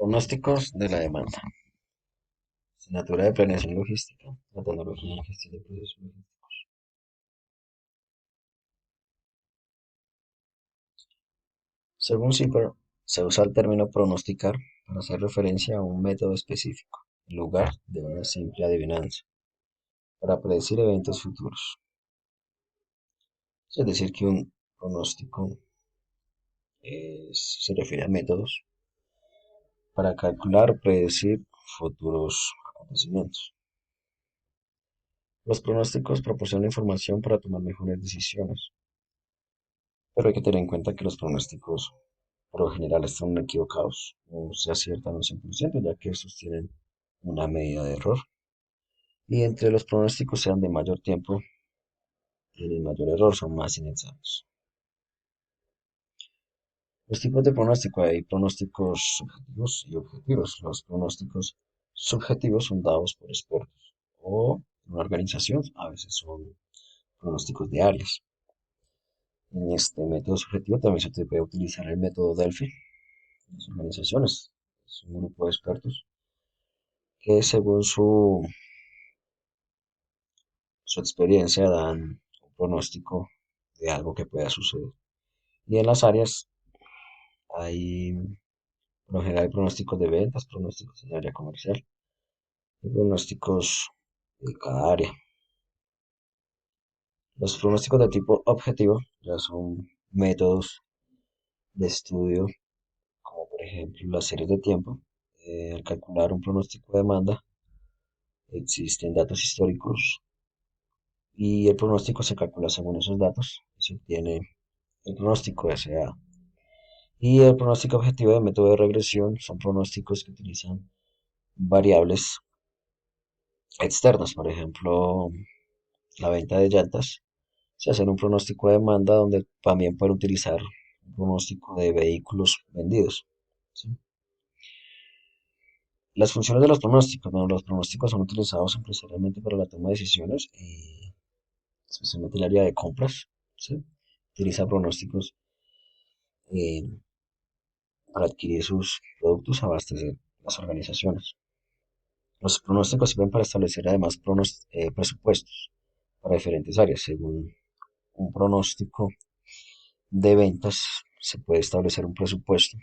Pronósticos de la demanda. Asignatura de planeación logística, la tecnología en gestión de procesos logísticos. Según Zipper, se usa el término pronosticar para hacer referencia a un método específico, en lugar de una simple adivinanza, para predecir eventos futuros. Es decir, que un pronóstico se refiere a métodos para calcular o predecir futuros acontecimientos. Los pronósticos proporcionan información para tomar mejores decisiones, pero hay que tener en cuenta que los pronósticos por lo general están equivocados o se aciertan un 100%, ya que estos tienen una medida de error. Y entre los pronósticos sean de mayor tiempo, tienen mayor error, son más inexactos. Los tipos de pronóstico: hay pronósticos subjetivos y objetivos. Los pronósticos subjetivos son dados por expertos o una organización, a veces son pronósticos de áreas. En este método subjetivo también se puede utilizar el método Delphi en las organizaciones. Es un grupo de expertos que según su experiencia dan un pronóstico de algo que pueda suceder. Y en las áreas hay, por lo general, hay pronósticos de ventas, pronósticos en área comercial y pronósticos de cada área. Los pronósticos de tipo objetivo ya son métodos de estudio, como por ejemplo las series de tiempo. Al calcular un pronóstico de demanda, existen datos históricos y el pronóstico se calcula según esos datos y se obtiene el pronóstico SA. Y el pronóstico objetivo de método de regresión son pronósticos que utilizan variables externas, por ejemplo, la venta de llantas. Se hace un pronóstico de demanda donde también pueden utilizar un pronóstico de vehículos vendidos. ¿Sí? Las funciones de los pronósticos. Bueno, los pronósticos son utilizados empresarialmente para la toma de decisiones, especialmente el área de compras. ¿Sí? Utiliza pronósticos eh, para adquirir sus productos, abastecer las organizaciones. Los pronósticos sirven para establecer además presupuestos para diferentes áreas. Según un pronóstico de ventas, se puede establecer un presupuesto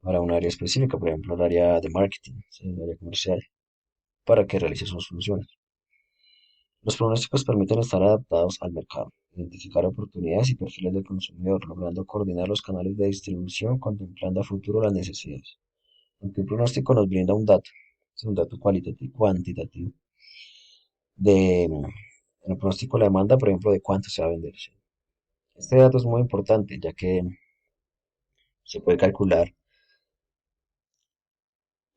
para un área específica, por ejemplo, el área de marketing, ¿sí? El área comercial, para que realice sus funciones. Los pronósticos permiten estar adaptados al mercado, identificar oportunidades y perfiles del consumidor, logrando coordinar los canales de distribución, contemplando a futuro las necesidades. Aunque un pronóstico nos brinda un dato cualitativo, cuantitativo, en el pronóstico de la demanda, por ejemplo, de cuánto se va a vender. ¿Sí? Este dato es muy importante, ya que se puede calcular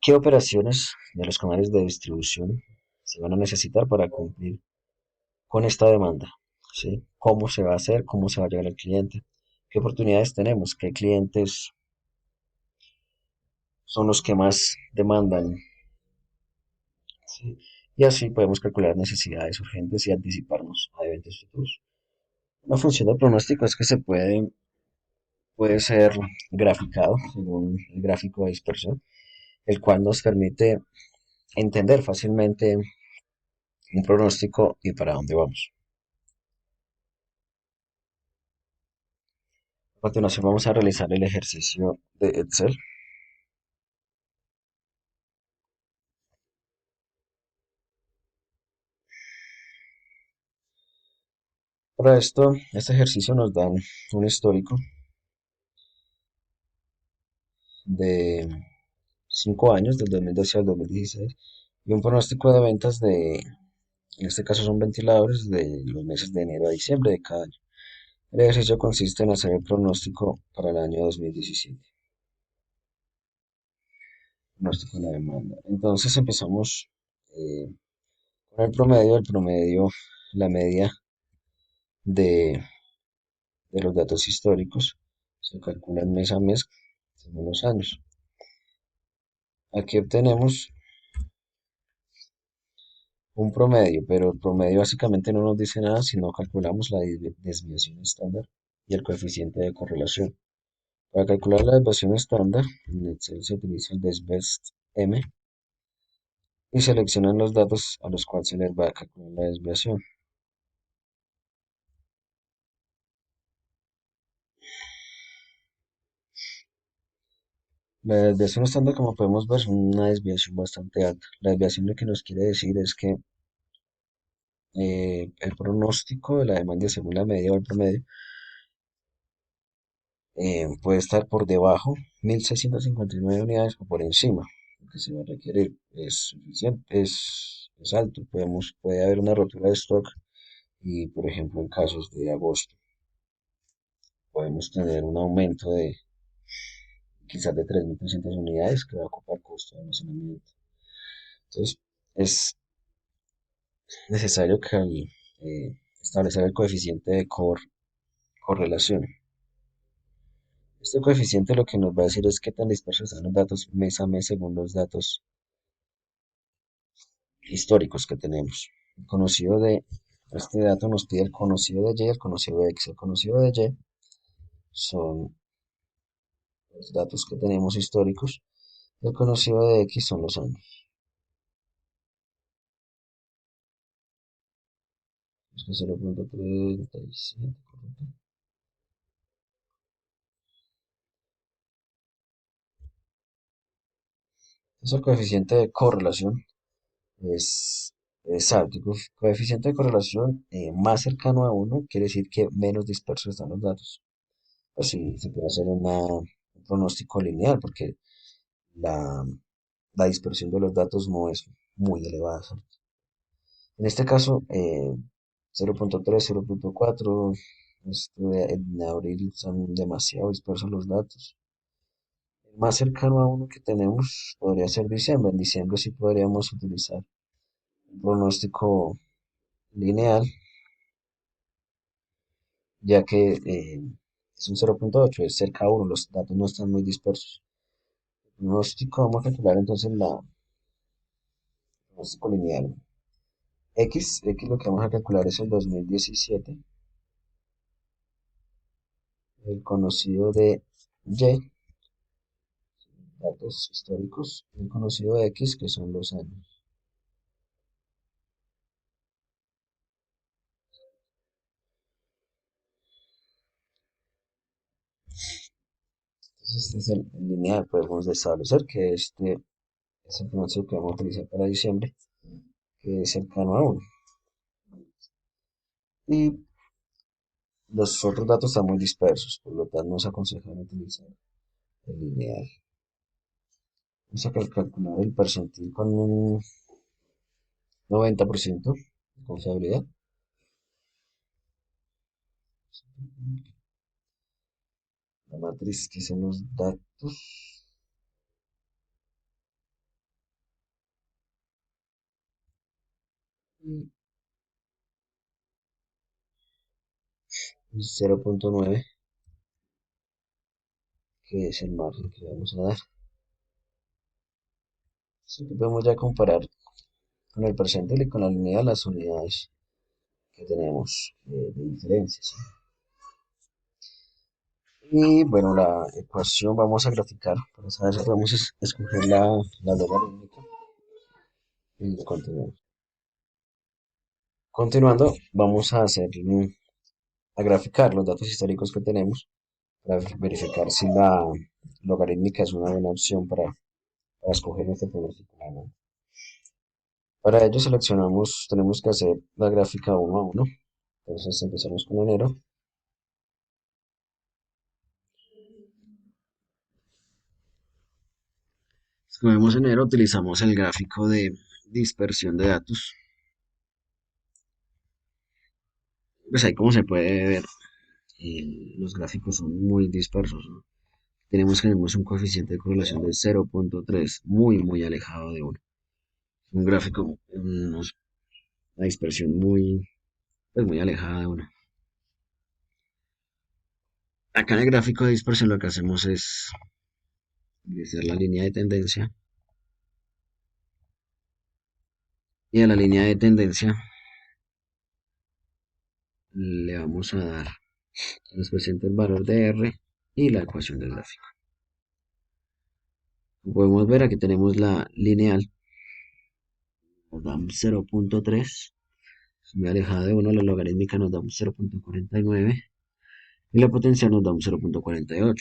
qué operaciones de los canales de distribución se van a necesitar para cumplir con esta demanda. ¿Sí? ¿Cómo se va a hacer? ¿Cómo se va a llegar al cliente? ¿Qué oportunidades tenemos? ¿Qué clientes son los que más demandan? ¿Sí? Y así podemos calcular necesidades urgentes y anticiparnos a eventos futuros. Una función de pronóstico es que puede ser graficado según el gráfico de dispersión, el cual nos permite entender fácilmente un pronóstico y para dónde vamos. A continuación vamos a realizar el ejercicio de Excel. Para esto, este ejercicio nos da un histórico de 5 años, del 2012 al 2016, y un pronóstico de ventas en este caso son ventiladores, de los meses de enero a diciembre de cada año. El ejercicio consiste en hacer el pronóstico para el año 2017. Pronóstico de la demanda. Entonces empezamos con el promedio, la media de, de los datos históricos se calcula mes a mes según los años. Aquí obtenemos un promedio, pero el promedio básicamente no nos dice nada si no calculamos la desviación estándar y el coeficiente de correlación. Para calcular la desviación estándar, en Excel se utiliza el desbest m y seleccionan los datos a los cuales se les va a calcular la desviación. La desviación estándar, como podemos ver, es una desviación bastante alta. La desviación lo que nos quiere decir es que el pronóstico de la demanda según la media o el promedio puede estar por debajo 1659 unidades o por encima. Lo que se va a requerir es suficiente, es alto. Puede haber una rotura de stock y, por ejemplo, en casos de agosto, podemos tener un aumento de quizás de 3300 unidades que va a ocupar costo de almacenamiento. Entonces, es necesario que al establecer el coeficiente de correlación. Este coeficiente lo que nos va a decir es qué tan dispersos están los datos mes a mes según los datos históricos que tenemos. El conocido de este dato nos pide el conocido de Y y el conocido de X. El conocido de Y son los datos que tenemos históricos. El conocido de X son los años. Es que 0.37, correcto. Entonces el coeficiente de correlación es, es alto. El coeficiente de correlación más cercano a uno quiere decir que menos dispersos están los datos. Pues sí, se puede hacer un pronóstico lineal porque la, la dispersión de los datos no es muy elevada, ¿cierto? En este caso, 0.3, 0.4, en abril son demasiado dispersos los datos. El más cercano a uno que tenemos podría ser diciembre. En diciembre sí podríamos utilizar un pronóstico lineal, ya que es un 0.8, es cerca a uno, los datos no están muy dispersos. El pronóstico, vamos a calcular entonces el pronóstico lineal. X lo que vamos a calcular es el 2017, el conocido de Y, datos históricos, el conocido de X, que son los años. Entonces, este es el lineal, podemos establecer que este es el pronóstico que vamos a utilizar para diciembre, que es cercano a 1. Y los otros datos están muy dispersos, por lo tanto nos aconsejan utilizar el lineal. Vamos a calcular el percentil con un 90% de confiabilidad. La matriz que son los datos. Y 0.9, que es el margen que vamos a dar. Así que podemos ya comparar con el percentil y con la lineal las unidades que tenemos de diferencia, ¿sí? Y bueno, la ecuación vamos a graficar para saber si podemos escoger la logarítmica y continuamos. Continuando, vamos a a graficar los datos históricos que tenemos para verificar si la logarítmica es una buena opción para escoger este pronóstico. Para ello tenemos que hacer la gráfica uno a uno. Entonces empezamos con enero. Como vemos en enero, utilizamos el gráfico de dispersión de datos. Pues ahí como se puede ver, los gráficos son muy dispersos, ¿no? Tenemos un coeficiente de correlación de 0.3, muy alejado de uno. Un gráfico, una dispersión muy alejada de uno. Acá en el gráfico de dispersión lo que hacemos es utilizar la línea de tendencia. Y a la línea de tendencia le vamos a dar, nos presenta el valor de R y la ecuación del gráfico. Como podemos ver, aquí tenemos la lineal, nos da un 0.3, es muy alejada de 1, la logarítmica nos da un 0.49 y la potencial nos da un 0.48.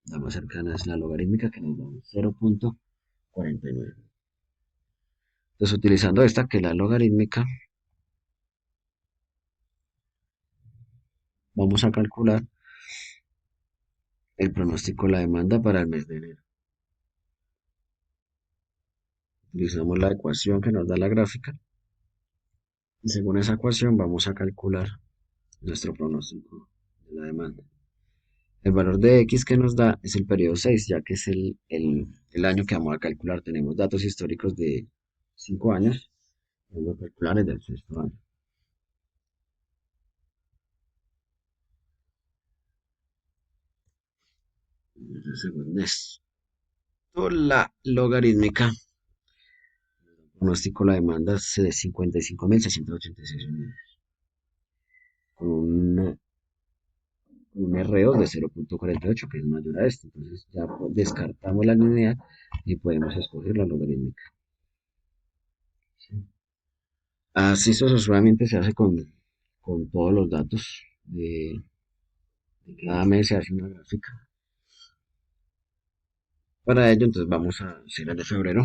La más cercana es la logarítmica que nos da un 0.49. Entonces, utilizando esta que es la logarítmica, vamos a calcular el pronóstico de la demanda para el mes de enero. Utilizamos la ecuación que nos da la gráfica y según esa ecuación vamos a calcular nuestro pronóstico de la demanda. El valor de X que nos da es el periodo 6, ya que es el año que vamos a calcular. Tenemos datos históricos de 5 años, vamos a calcular el del sexto año. Según esto, la logarítmica, el pronóstico de la demanda es de 55.686 unidades, con un RO de 0.48, que es mayor a esto. Entonces ya descartamos la lineal y podemos escoger la logarítmica. Así sucesivamente se hace con todos los datos de cada mes, se hace una gráfica. Para ello, entonces vamos a hacer el de febrero.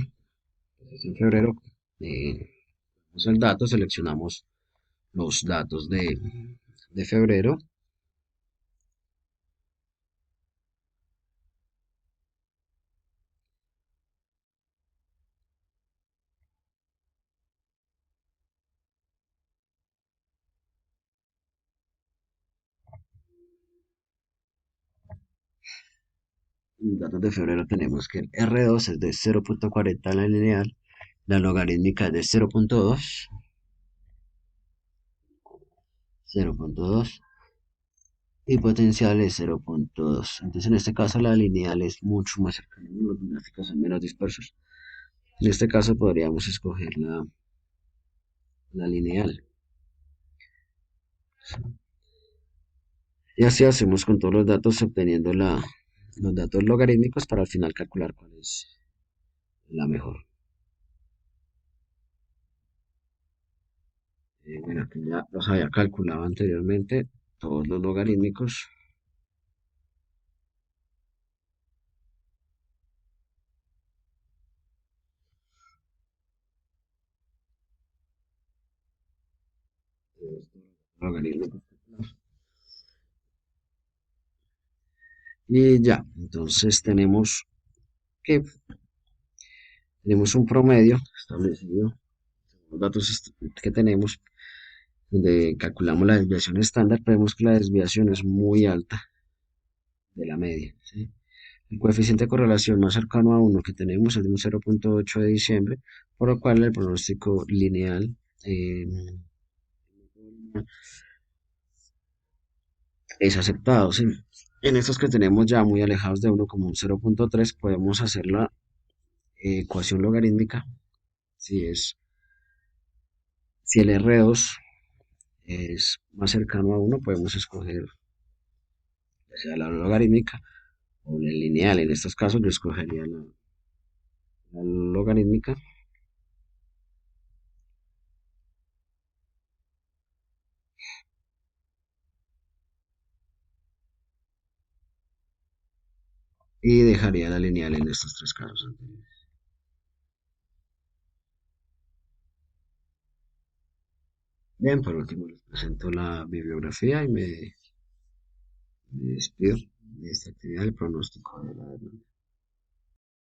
Entonces, en febrero, vamos al dato, seleccionamos los datos de febrero. En datos de febrero tenemos que el R2 es de 0.40 en la lineal, la logarítmica es de 0.2, 0.2 y potencial es 0.2. Entonces en este caso la lineal es mucho más cercana, los gráficos son menos dispersos. En este caso podríamos escoger la lineal. Y así hacemos con todos los datos obteniendo los datos logarítmicos para al final calcular cuál es la mejor. Bueno, aquí ya los había calculado anteriormente, todos los logarítmicos. Logarítmicos. Y ya, entonces que tenemos un promedio establecido, los datos que tenemos, donde calculamos la desviación estándar, vemos que la desviación es muy alta de la media, ¿sí? El coeficiente de correlación más cercano a uno que tenemos es de un 0.8 de diciembre, por lo cual el pronóstico lineal es aceptado, ¿sí? En estos que tenemos ya muy alejados de uno como un 0.3, podemos hacer la ecuación logarítmica. Si el R2 es más cercano a uno, podemos escoger ya sea la logarítmica o la lineal. En estos casos yo escogería la logarítmica y dejaría la lineal en estos tres casos anteriores. Bien, por último les presento la bibliografía y me despido de esta actividad del pronóstico de la demanda.